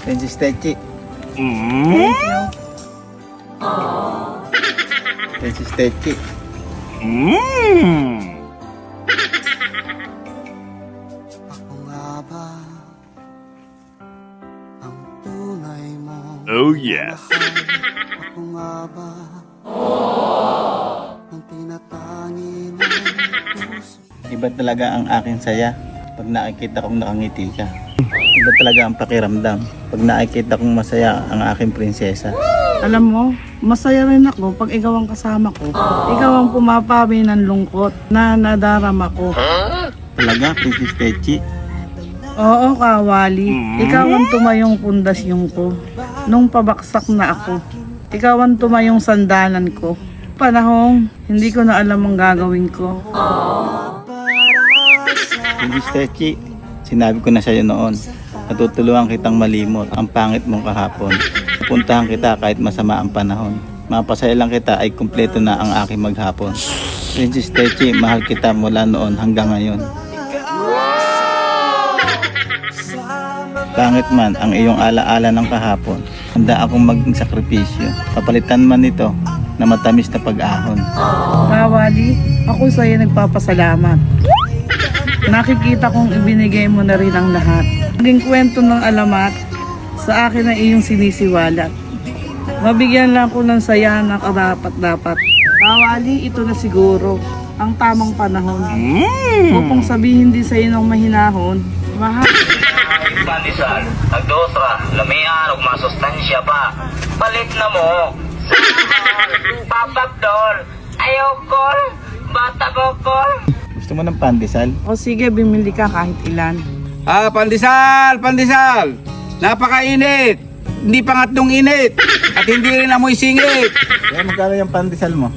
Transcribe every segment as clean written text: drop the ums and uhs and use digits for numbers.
Princess Techi. Thank you. Princess Techi. Ako nga ba ang tunay mo? Oh yes. Ako nga ba ang tinatangi ng puso? Iba talaga ang aking saya pag nakikita kong nakangiti ka. Iba talaga ang pakiramdam pag nakikita kong masaya ang aking prinsesa. Alam mo, masaya rin ako pag ikaw ang kasama ko. Ikaw ang pumapawi ng lungkot na nadarama ko. Talaga, Princess Techi. Oo, Kawali. Ikaw ang tumayong pundasyon ko. Nung pabaksak na ako, ikaw ang tumayong sandalan ko. Panahong hindi ko na alam ang gagawin ko. Princess Techi, sinabi ko na sa'yo noon, natutulungan kitang malimot ang pangit mong kahapon. Pupuntahan kita kahit masama ang panahon. Mapasaya lang kita ay kumpleto na ang aking maghapon. Princess Techi, mahal kita mula noon hanggang ngayon. Pangit man ang iyong alaala ng kahapon, handa akong maging sakripisyo. Papalitan man nito na matamis na pag-ahon. Kawali, ako sa'yo nagpapasalamat. Nakikita kong ibinigay mo na rin ang lahat. Naging kwento ng alamat sa akin na iyong sinisiwalat. Mabigyan lang ko ng saya na karapat-dapat. Kawali, ito na siguro ang tamang panahon. Upang sabihin din sa'yo ng mahinahon, mahal. Pandesal, nagdosra, lamian, ug masustansya pa. Palit na mo. Papapdol, ayokol, bata bokol. Gusto mo ng pandesal? O sige, bimili ka kahit ilan. Pandesal! Pandesal! Napakainit! Hindi pangatlong init! At hindi rin amoy singit! Kaya magkano yung pandesal mo?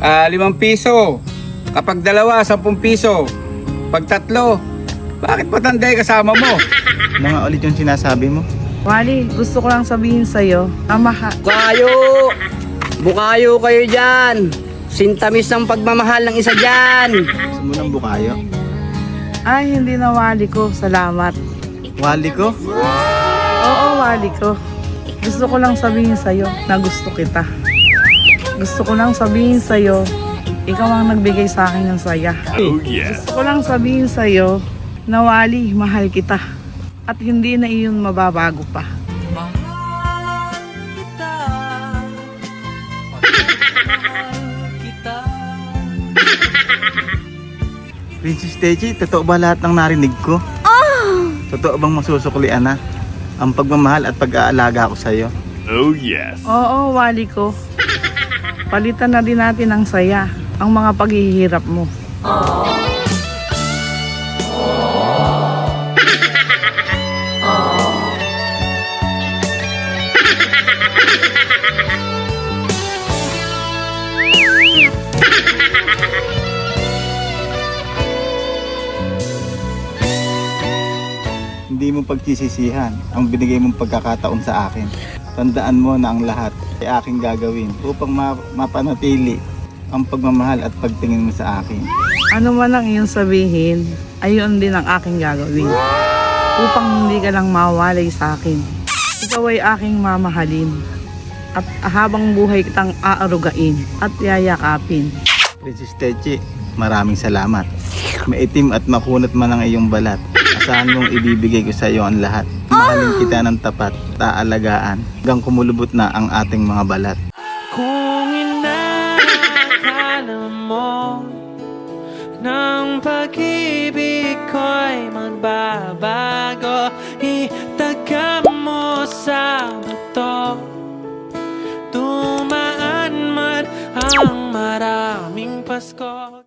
5 piso. Kapag dalawa, 10 piso. Pag tatlo, bakit patanday kasama mo? Ano nga ulit yung sinasabi mo? Wali, gusto ko lang sabihin sa'yo, mahal. Bukayo! Bukayo kayo dyan! Sintamis ng pagmamahal ng isa dyan! Gusto mo ng bukayo? Ay, hindi na wali ko. Salamat. Wali ko? Oo, wali ko. Gusto ko lang sabihin sa'yo na gusto kita. Gusto ko lang sabihin sa'yo, ikaw ang nagbigay sa akin ng saya. Gusto ko lang sabihin sa'yo na wali, mahal kita. At hindi na iyon mababago pa. Princess Techi, totoo ba lahat ng narinig ko? Totoo bang masusuklian na ang pagmamahal at pag-aalaga ko sa'yo? Oo, wali ko. Palitan na din natin ang saya, ang mga paghihirap mo. Hindi mo pagsisisihan ang binigay mong pagkakataon sa akin. Tandaan mo na ang lahat ay aking gagawin upang mapanatili ang pagmamahal at pagtingin mo sa akin. Ano man ang iyong sabihin, ayun din ang aking gagawin. Upang hindi ka lang mawalay sa akin. Ikaw ay aking mamahalin. At habang buhay kitang aarugain at yayakapin. Princess Techi, maraming salamat. Maitim at makunat man ang iyong balat. Asahan mong ibibigay ko sa iyo ang lahat. Mahalin kita ng tapat, taalagaan, hanggang kumulubot na ang ating mga balat. Kung inakala mo ng pag-ibig ko'y magbabago, itaga mo sa bato. Tumaan man ang maraming Pasko.